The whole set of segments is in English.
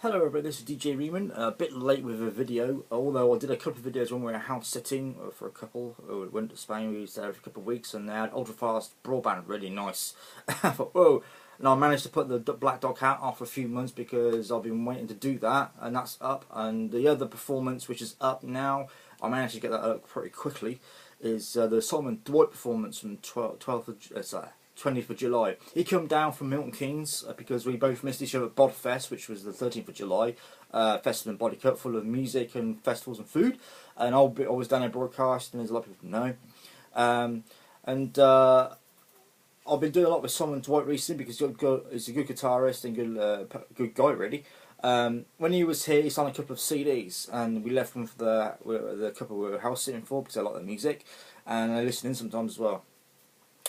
Hello everybody, this is DJ READMAN. A bit late with a video, although I did a couple of videos when we were house sitting for a couple. We went to Spain, we was there for a couple of weeks, and they had ultra fast broadband, really nice. I thought, whoa, and I managed to put the Black Dog hat off for a few months because I've been waiting to do that, and that's up. And the other performance, which is up now, I managed to get that up pretty quickly, is the Simon Dwight performance from 20th of July. He come down from Milton Keynes because we both missed each other at Bodfest, which was the 13th of July, festival in Bodycut, full of music and festivals and food. And I was down there broadcasting, as a lot of people know. I've been doing a lot with Simon Dwight recently because he's a good guitarist and good guy, really. When he was here, he signed a couple of CDs, and we left them for the couple we were house sitting for because I like the music, and I listen in sometimes as well.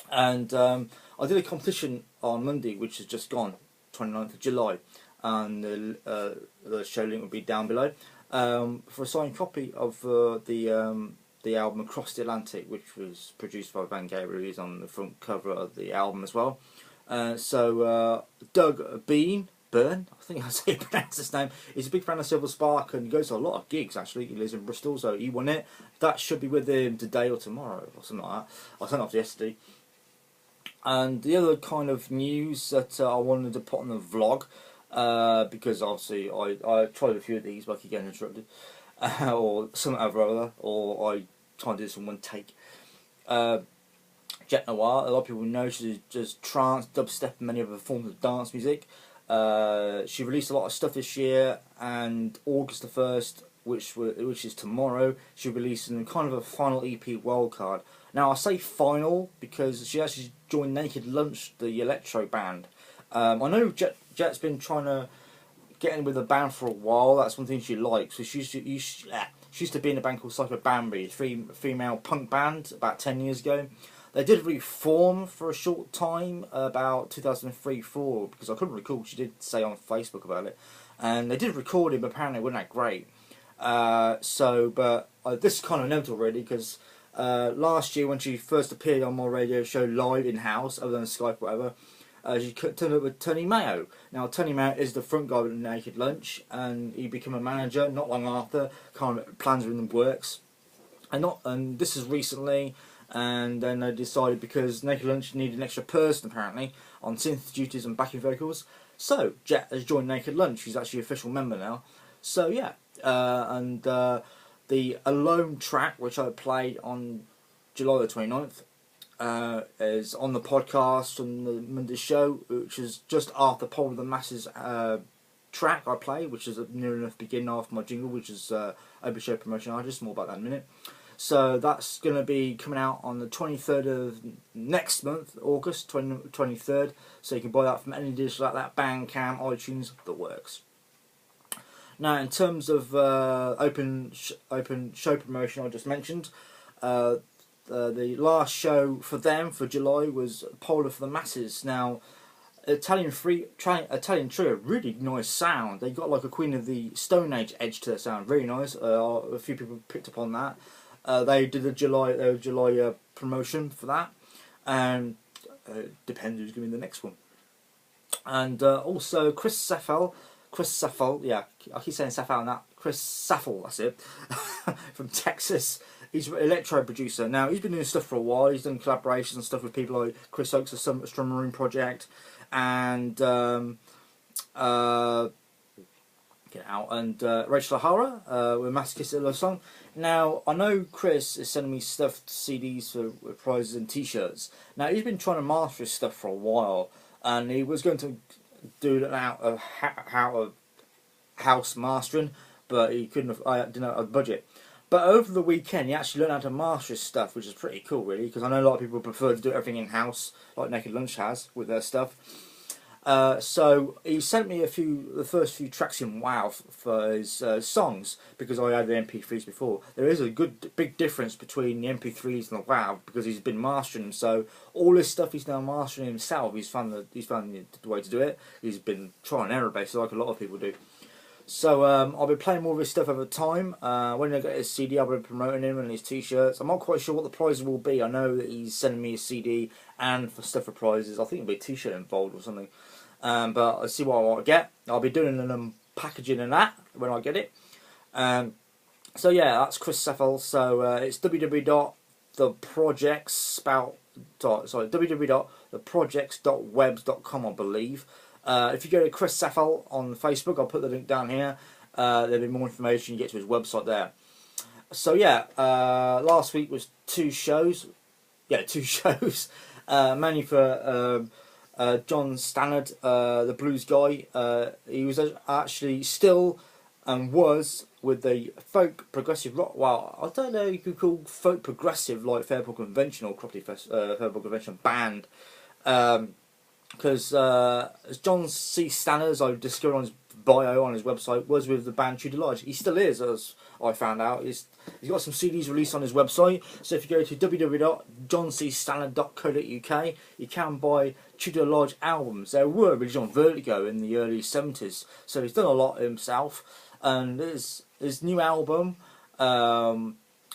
And I did a competition on Monday, which has just gone, 29th of July, and the show link will be down below, for a signed copy of the album Across the Atlantic, which was produced by Van Gabriel, who's on the front cover of the album as well. So Doug Byrne, I think that's how you pronounce his name. He's a big fan of Silver Spark and goes to a lot of gigs actually. He lives in Bristol, so he won it. That should be with him today or tomorrow or something like that. I sent it off yesterday. And the other kind of news that I wanted to put on the vlog, because obviously I tried a few of these but I keep getting interrupted, or something or other, or I try and do this in one take. Jet Noir, a lot of people know she does trance, dubstep, and many other forms of dance music. She released a lot of stuff this year, and August the 1st, which is tomorrow, she's releasing kind of a final EP wildcard. Now I say final because she actually joined Naked Lunch, the electro band. I know Jet's been trying to get in with the band for a while. That's one thing she likes. So she used to be in a band called Psycho Banbury, a female punk band, about 10 years ago. They did reform for a short time, about 2003-04, because I couldn't recall. She did say on Facebook about it, and they did record it, but apparently it wasn't that great. This is kind of inevitable, really, because last year when she first appeared on my radio show live in house, other than Skype or whatever, she turned up with Tony Mayo. Now Tony Mayo is the front guy with Naked Lunch, and he became a manager not long after. Kind of plans are in the works, and this is recently. And then they decided, because Naked Lunch needed an extra person apparently on synth duties and backing vocals, so Jet has joined Naked Lunch. She's actually an official member now. So yeah, the Alone track, which I played on July the 29th, is on the podcast on the Monday show, which is just after Pole of the Masses track I played, which is near enough beginning after my jingle, which is Open Show Promotion Artist. More about that in a minute. So that's going to be coming out on the 23rd of next month, August 23rd. So you can buy that from any digital like that, Bandcamp, iTunes, the works. Now, in terms of open show promotion I just mentioned, the last show for them for July was Polar for the Masses. Now, Italian trio, really nice sound. They got like a Queen of the Stone Age edge to their sound, very nice. A few people picked up on that. They did the July promotion for that, and depends who's going to be the next one. And also Chris Saffel, yeah, I keep saying Saffel and that. Chris Saffel, that's it, from Texas. He's an electro producer. Now he's been doing stuff for a while. He's done collaborations and stuff with people like Chris Oakes of Strum Marine Project, and Rachel O'Hara with Masochist Love Song. Now, I know Chris is sending me stuffed CDs for prizes and t-shirts. Now, he's been trying to master his stuff for a while, and he was going to do it out of house mastering, but he couldn't didn't have a budget. But over the weekend, he actually learned how to master his stuff, which is pretty cool, really, because I know a lot of people prefer to do everything in-house, like Naked Lunch has with their stuff. So he sent me the first few tracks in WAV for his songs, because I had the MP3s before. There is a big difference between the MP3s and the WAV, because he's been mastering them. So all this stuff he's now mastering himself. He's found the way to do it. He's been trial and error based, like a lot of people do. So I'll be playing more of his stuff over time. When I get his CD, I'll be promoting him and his t-shirts. I'm not quite sure what the prizes will be. I know that he's sending me a CD and for stuff for prizes. I think there'll be a t-shirt involved or something. But I'll see what I want to get. I'll be doing an packaging and that when I get it. So yeah, that's Chris Seffel. So it's www.theprojects.webs.com, I believe. If you go to Chris Seffel on Facebook, I'll put the link down here. There'll be more information. You get to his website there. So yeah, last week was 2 shows. Yeah, 2 shows. Mainly for John Stannard, the blues guy. He was actually still and was with the folk progressive rock. Well, I don't know if you could call folk progressive like Fairport Convention or Fairport Convention band. Because John C. Stannard, as I discovered on his bio on his website, was with the band Tudor Lodge. He still is, as I found out. He's got some CDs released on his website. So if you go to www.johncstannard.co.uk, you can buy Tudor Lodge albums. They were originally on Vertigo in the early 70s. So he's done a lot himself. And his new album,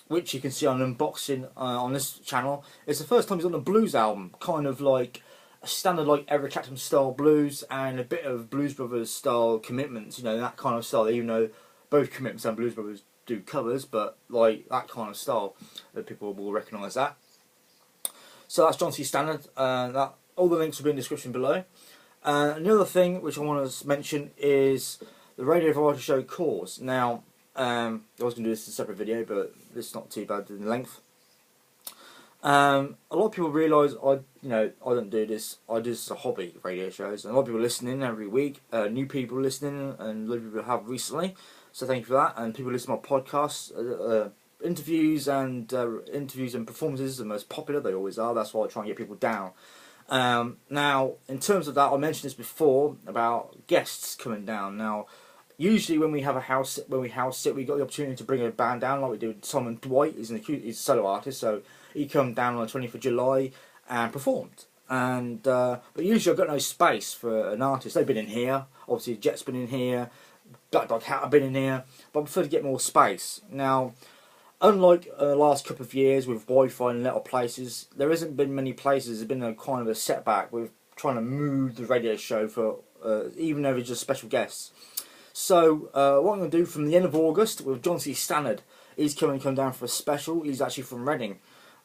which you can see on unboxing on this channel, is the first time he's on a blues album. Kind of like a standard like Eric Clapton style blues and a bit of Blues Brothers style Commitments, you know, that kind of style, even though both Commitments and Blues Brothers do covers, but like that kind of style, that people will recognise that. So that's John C. Stannard. That all the links will be in the description below. Another thing which I want to mention is the radio variety show Cause. Now, I was going to do this in a separate video, but it's not too bad in length. A lot of people realise I don't do this. I do this as a hobby, radio shows, and a lot of people listening every week. New people listening, and a lot of people have recently. So thank you for that. And people listen to my podcasts, interviews and performances are the most popular. They always are. That's why I try and get people down. Now, in terms of that, I mentioned this before about guests coming down. Now, usually when we have house sit, we got the opportunity to bring a band down, like we do with Simon Dwight. He's a solo artist, so he come down on the 20th of July and performed. And but usually I've got no space for an artist. They've been in here, obviously Jet's been in here, Black Dog Hat have been in here, but I prefer to get more space. Now, unlike the last couple of years with Wi-Fi and little places, there hasn't been many places. There's been a kind of a setback with trying to move the radio show for even though it's just special guests. So what I'm going to do from the end of August with John C. Stannard, he's come down for a special. He's actually from Reading.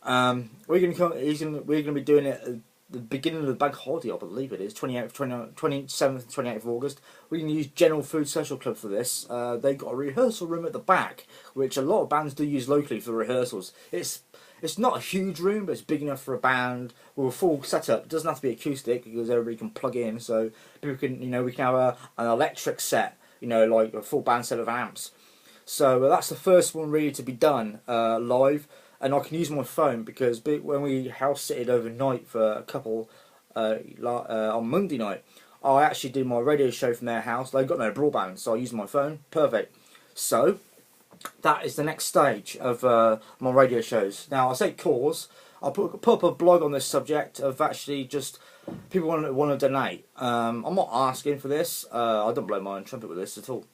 We're going to be doing it at the beginning of the bank holiday, I believe it is, 27th and 28th of August. We're going to use General Food Social Club for this. They've got a rehearsal room at the back, which a lot of bands do use locally for rehearsals. It's not a huge room, but it's big enough for a band with a full setup. It doesn't have to be acoustic because everybody can plug in, so people can, we can have an electric set, like a full band set of amps. So that's the first one really to be done live. And I can use my phone because when we house-sitted overnight for a couple on Monday night, I actually did my radio show from their house. They've got no broadband, so I used my phone. Perfect. So that is the next stage of my radio shows. Now, I say Cause. I'll put up a blog on this subject of actually just people want to donate. I'm not asking for this. I don't blow my own trumpet with this at all.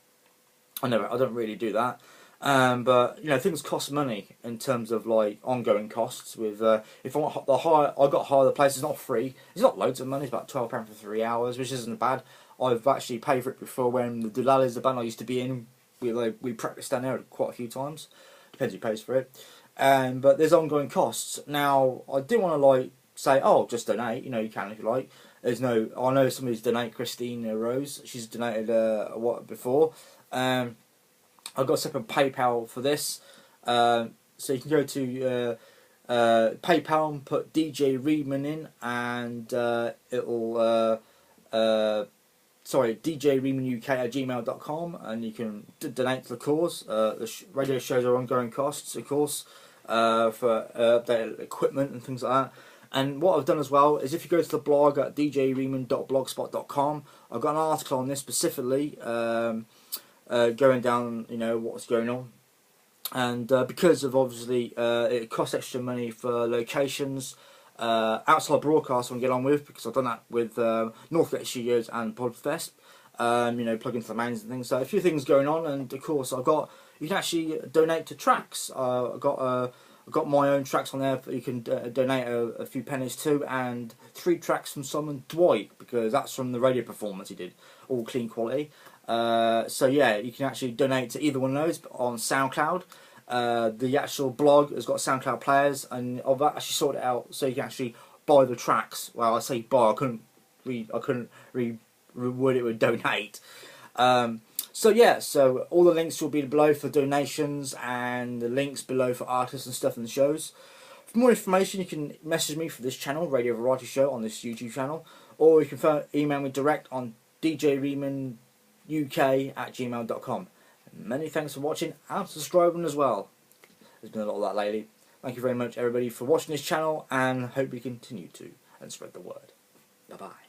I don't really do that. But things cost money in terms of like ongoing costs. With if I want the hire, I got to hire the place. It's not free. It's not loads of money. It's about £12 for 3 hours, which isn't bad. I've actually paid for it before when the Dulalis, the band I used to be in, we practiced down there quite a few times. Depends who pays for it. But there's ongoing costs. Now I do want to say, oh, just donate. You can if you like. I know somebody's donated, Christine Rose. She's donated before. I've got a separate PayPal for this, so you can go to PayPal and put DJ READMAN in, and it'll DJReadmanUK@gmail.com, and you can donate to the cause. The radio shows are ongoing costs, of course, for updated equipment and things like that. And what I've done as well is if you go to the blog at djreadman.blogspot.com, I've got an article on this specifically. Going down, what's going on, and because of obviously it costs extra money for locations, outside broadcast I want to get on with, because I've done that with Northgate Studios and Podfest, plug into the mains and things. So a few things going on, and of course you can actually donate to tracks. I've got I've got my own tracks on there that you can donate a few pennies to, and 3 tracks from Simon Dwight, because that's from the radio performance he did, all clean quality. So yeah, you can actually donate to either one of those on SoundCloud. The actual blog has got SoundCloud players, and I've actually sorted it out so you can actually buy the tracks. Well, I say buy. I couldn't reword it with donate. So yeah, so all the links will be below for donations, and the links below for artists and stuff in the shows. For more information, you can message me for this channel, Radio Variety Show, on this YouTube channel, or you can email me direct on djreadmanuk@gmail.com. Many thanks for watching and subscribing as well. There's been a lot of that lately. Thank you very much, everybody, for watching this channel, and hope you continue to and spread the word. Bye bye.